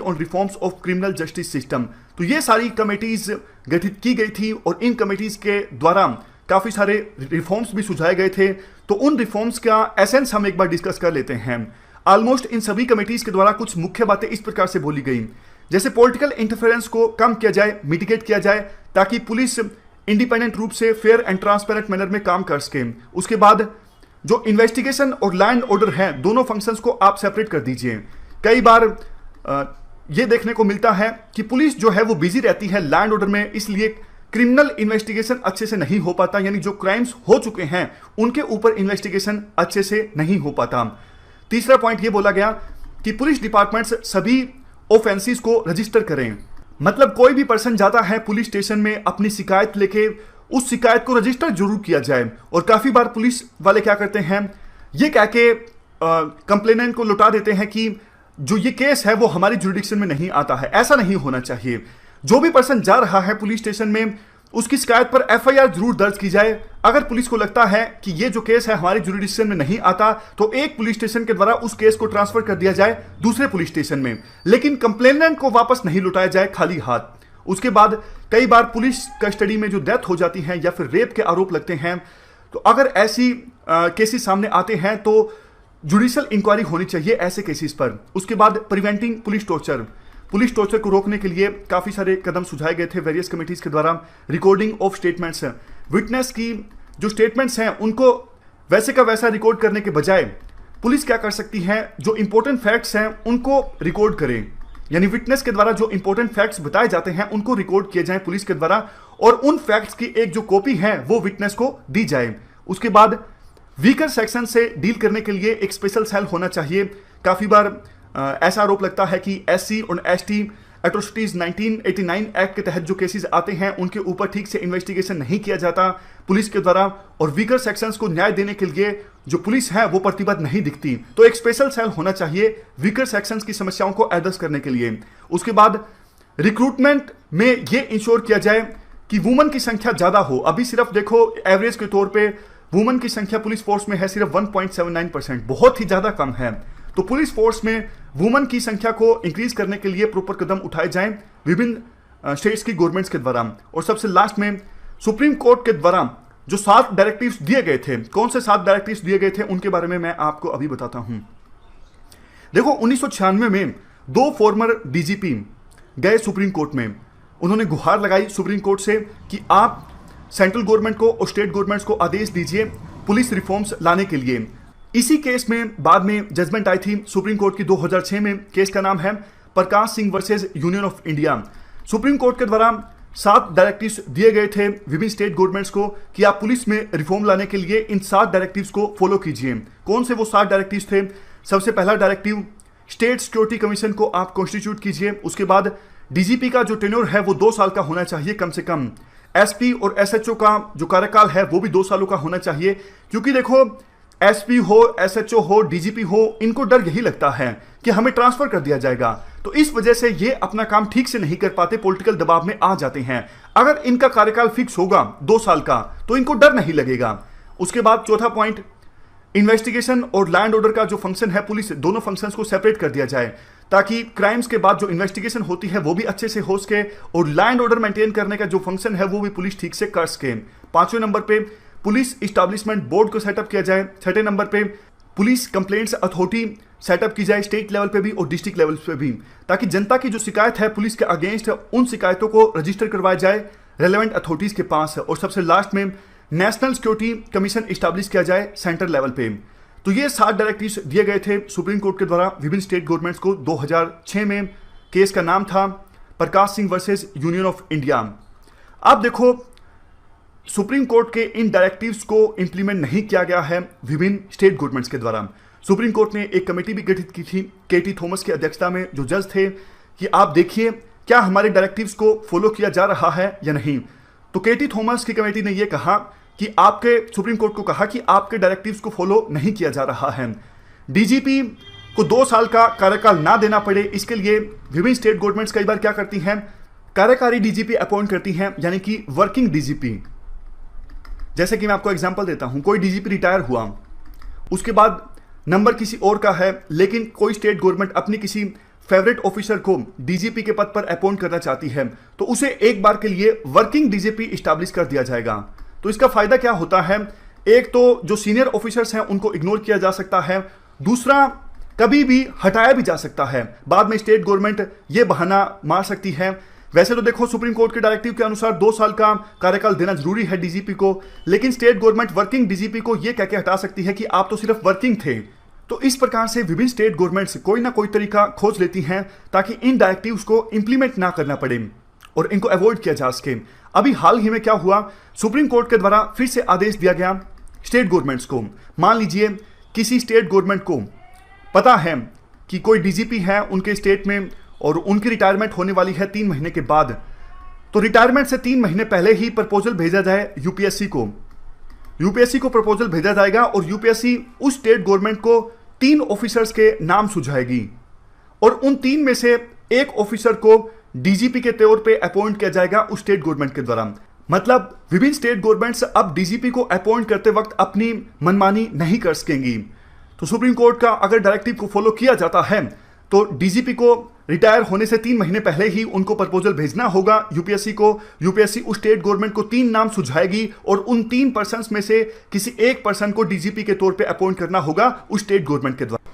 on reforms of criminal justice system. तो ये सारी कमेटीज गठित की गई थी और इन कमेटीज के द्वारा काफ़ी सारे रिफॉर्म्स भी सुझाए गए थे। तो उन रिफॉर्म्स का एसेंस हम एक बार डिस्कस कर लेते हैं। ऑलमोस्ट इन सभी कमेटीज के द्वारा कुछ मुख्य बातें इस प्रकार से बोली गई, जैसे पॉलिटिकल इंटरफेरेंस को कम किया जाए, मिटिगेट किया जाए, ताकि पुलिस इंडिपेंडेंट रूप से फेयर एंड ट्रांसपेरेंट मैनर में काम कर सके। उसके बाद जो इन्वेस्टिगेशन और लॉ एंड ऑर्डर है, दोनों फंक्शंस को आप सेपरेट कर दीजिए। कई बार ये देखने को मिलता है कि पुलिस जो है वो बिजी रहती है लॉ एंड ऑर्डर में, इसलिए क्रिमिनल इन्वेस्टिगेशन अच्छे से नहीं हो पाता, यानी जो क्राइम्स हो चुके हैं उनके ऊपर इन्वेस्टिगेशन अच्छे से नहीं हो पाता। तीसरा पॉइंट ये बोला गया कि पुलिस डिपार्टमेंट्स सभी ऑफेंसेस को रजिस्टर करें। मतलब कोई भी पर्सन जाता है पुलिस स्टेशन में अपनी शिकायत लेके, उस शिकायत को रजिस्टर जरूर किया जाए। और काफी बार पुलिस वाले क्या करते हैं, ये कह के कंप्लेनेंट को लौटा देते हैं कि जो ये केस है वो हमारी जुरिडिक्शन में नहीं आता है। ऐसा नहीं होना चाहिए। जो भी पर्सन जा रहा है पुलिस स्टेशन में, उसकी शिकायत पर एफआईआर जरूर दर्ज की जाए। अगर पुलिस को लगता है कि ये जो केस है हमारी जुरिडिक्शन में नहीं आता, तो एक पुलिस स्टेशन के द्वारा उस केस को ट्रांसफर कर दिया जाए दूसरे पुलिस स्टेशन में, लेकिन कंप्लेनेंट को वापस नहीं लौटाया जाए खाली हाथ। उसके बाद कई बार पुलिस कस्टडी में जो डेथ हो जाती है या फिर रेप के आरोप लगते हैं, तो अगर ऐसी केसेस सामने आते हैं तो जुडिशियल इंक्वायरी होनी चाहिए ऐसे केसेस पर। उसके बाद प्रिवेंटिंग पुलिस टॉर्चर को रोकने के लिए काफी सारे कदम सुझाए गए थे वेरियस कमेटीज के द्वारा। रिकॉर्डिंग ऑफ स्टेटमेंट्स, विटनेस की जो स्टेटमेंट्स हैं उनको वैसे का वैसा रिकॉर्ड करने के बजाय पुलिस क्या कर सकती है, जो इंपॉर्टेंट फैक्ट्स हैं उनको रिकॉर्ड करें। यानी विटनेस के द्वारा जो इंपॉर्टेंट फैक्ट्स बताए जाते हैं उनको रिकॉर्ड किए जाएं पुलिस के द्वारा, और उन फैक्ट्स की एक जो कॉपी है वो विटनेस को दी जाए। उसके बाद वीकर सेक्शन से डील करने के लिए एक स्पेशल सेल होना चाहिए। काफी बार ऐसा आरोप लगता है कि एससी और एसटी एट्रोसिटीज 1989 एक्ट के तहत जो केसेस आते हैं उनके ऊपर ठीक से इन्वेस्टिगेशन नहीं किया जाता पुलिस के द्वारा, और वीकर सेक्शंस को न्याय देने के लिए जो पुलिस है वो प्रतिबद्ध नहीं दिखती। तो एक स्पेशल सेल होना चाहिए वीकर सेक्शंस की समस्याओं को एड्रेस करने के लिए। उसके बाद रिक्रूटमेंट में ये इंश्योर किया जाए कि वुमन की संख्या ज्यादा हो। अभी सिर्फ देखो एवरेज के तौर पर वुमन की संख्या पुलिस फोर्स में है सिर्फ 1.79%, बहुत ही ज्यादा कम है। तो पुलिस फोर्स में वुमन की संख्या को इंक्रीज करने के लिए प्रॉपर कदम उठाए जाएं विभिन्न स्टेट्स की गवर्नमेंट्स के द्वारा। और सबसे लास्ट में सुप्रीम कोर्ट के द्वारा जो 7 डायरेक्टिव्स दिए गए थे, कौन से 7 डायरेक्टिव्स दिए गए थे उनके बारे में मैं आपको अभी बताता हूं। देखो 1996 में 2 फॉर्मर डीजीपी गए सुप्रीम कोर्ट में, उन्होंने गुहार लगाई सुप्रीम कोर्ट से कि आप सेंट्रल गवर्नमेंट को और स्टेट गवर्नमेंट्स को आदेश दीजिए पुलिस रिफॉर्म्स लाने के लिए। इसी केस में बाद में जजमेंट आई थी सुप्रीम कोर्ट की 2006 में। केस का नाम है Prakash Singh versus Union of India. Supreme Court के द्वारा 7 डायरेक्टिव्स दिए गए थे विभिन्न स्टेट गवर्नमेंट्स को कि आप पुलिस में रिफॉर्म लाने के लिए इन 7 डायरेक्टिव्स को फॉलो कीजिए। कौन से वो 7 डायरेक्टिव्स थे? सबसे पहला डायरेक्टिव, स्टेट सिक्योरिटी कमीशन को आप कॉन्स्टिट्यूट कीजिए। उसके बाद डीजीपी का जो टेन्योर है वो 2 साल का होना चाहिए कम से कम। एसपी और एसएचओ का जो कार्यकाल है वो भी 2 सालों का होना चाहिए, क्योंकि देखो एसपी हो, एसएचओ हो, डीजीपी हो, इनको डर यही लगता है कि हमें ट्रांसफर कर दिया जाएगा। तो इस वजह से ये अपना काम ठीक से नहीं कर पाते, पॉलिटिकल दबाव में आ जाते हैं। अगर इनका कार्यकाल फिक्स होगा 2 साल का तो इनको डर नहीं लगेगा। उसके बाद चौथा पॉइंट, इन्वेस्टिगेशन और लैंड ऑर्डर का जो फंक्शन है पुलिस, दोनों फंक्शंस को सेपरेट कर दिया जाए ताकि क्राइम्स के बाद जो इन्वेस्टिगेशन होती है वो भी अच्छे से हो सके और लैंड ऑर्डर मेंटेन करने का जो फंक्शन है वो भी पुलिस ठीक से कर सके। 5वें नंबर पे पुलिस इस्टेब्लिशमेंट बोर्ड को सेटअप किया जाए। 6ठे नंबर पे पुलिस कंप्लेंट्स अथॉरिटी सेटअप की जाए स्टेट लेवल पे भी और डिस्ट्रिक्ट लेवल पे भी, ताकि जनता की जो शिकायत है पुलिस के अगेंस्ट है उन शिकायतों को रजिस्टर करवाया जाए रेलेवेंट अथॉरिटीज के पास। और सबसे लास्ट में नेशनल सिक्योरिटी कमीशन इस्टेब्लिश किया जाए सेंट्रल लेवल पे। तो ये 7 डायरेक्टिव्स दिए गए थे सुप्रीम कोर्ट के द्वारा विभिन्न स्टेट गवर्नमेंट्स को 2006 में। केस का नाम था Prakash Singh versus Union of India. अब देखो सुप्रीम कोर्ट के इन डायरेक्टिव्स को इंप्लीमेंट नहीं किया गया है विभिन्न स्टेट गवर्नमेंट्स के द्वारा। सुप्रीम कोर्ट ने एक कमेटी भी गठित की थी केटी थॉमस की अध्यक्षता में, जो जज थे, कि आप देखिए क्या हमारे डायरेक्टिव्स को फॉलो किया जा रहा है या नहीं। तो केटी थॉमस की कमेटी ने यह कहा कि आपके सुप्रीम कोर्ट को कहा कि आपके डायरेक्टिव्स को फॉलो नहीं किया जा रहा है। डीजीपी को 2 साल का कार्यकाल ना देना पड़े, इसके लिए विभिन्न स्टेट गवर्नमेंट्स कई बार क्या करती हैं, कार्यकारी डीजीपी अपॉइंट करती हैं, यानी कि वर्किंग डीजीपी। जैसे कि मैं आपको एग्जांपल देता हूं, कोई डीजीपी रिटायर हुआ, उसके बाद नंबर किसी और का है, लेकिन कोई स्टेट गवर्नमेंट अपनी किसी फेवरेट ऑफिसर को डीजीपी के पद पर अपॉइंट करना चाहती है, तो उसे एक बार के लिए वर्किंग डीजीपी इस्टेब्लिश कर दिया जाएगा। तो इसका फायदा क्या होता है, एक तो जो सीनियर ऑफिसर्स हैं उनको इग्नोर किया जा सकता है, दूसरा कभी भी हटाया भी जा सकता है। बाद में स्टेट गवर्नमेंट ये बहाना मार सकती है। वैसे तो देखो, सुप्रीम कोर्ट के डायरेक्टिव के अनुसार 2 साल का कार्यकाल देना जरूरी है डीजीपी को, लेकिन स्टेट गवर्नमेंट वर्किंग डीजीपी को यह कह के हटा सकती है कि आप तो सिर्फ वर्किंग थे। तो इस प्रकार से विभिन्न स्टेट गवर्नमेंट्स कोई ना कोई तरीका खोज लेती हैं ताकि इन डायरेक्टिव्स को इंप्लीमेंट ना करना पड़े और इनको अवॉइड किया जा सके। अभी हाल ही में क्या हुआ, सुप्रीम कोर्ट के द्वारा फिर से आदेश दिया गया स्टेट गवर्नमेंट्स को। मान लीजिए किसी स्टेट गवर्नमेंट को पता है कि कोई डीजीपी है उनके स्टेट में और उनकी रिटायरमेंट होने वाली है 3 महीने के बाद, तो रिटायरमेंट से 3 महीने पहले ही प्रपोजल भेजा जाए यूपीएससी को। यूपीएससी को प्रपोजल भेजा जाएगा और यूपीएससी उस स्टेट गवर्नमेंट को 3 ऑफिसर्स के नाम सुझाएगी और उन 3 में से एक ऑफिसर को डीजीपी के तौर पे अपॉइंट किया जाएगा उस स्टेट गवर्नमेंट के द्वारा। मतलब विभिन्न स्टेट गवर्नमेंट्स अब डीजीपी को अपॉइंट करते वक्त अपनी मनमानी नहीं कर सकेंगी। तो सुप्रीम कोर्ट का अगर डायरेक्टिव को फॉलो किया जाता है तो डीजीपी को रिटायर होने से 3 महीने पहले ही उनको प्रपोजल भेजना होगा यूपीएससी को। यूपीएससी उस स्टेट गवर्नमेंट को 3 नाम सुझाएगी और उन 3 पर्सन्स में से किसी एक पर्सन को डीजीपी के तौर पे अपॉइंट करना होगा उस स्टेट गवर्नमेंट के द्वारा।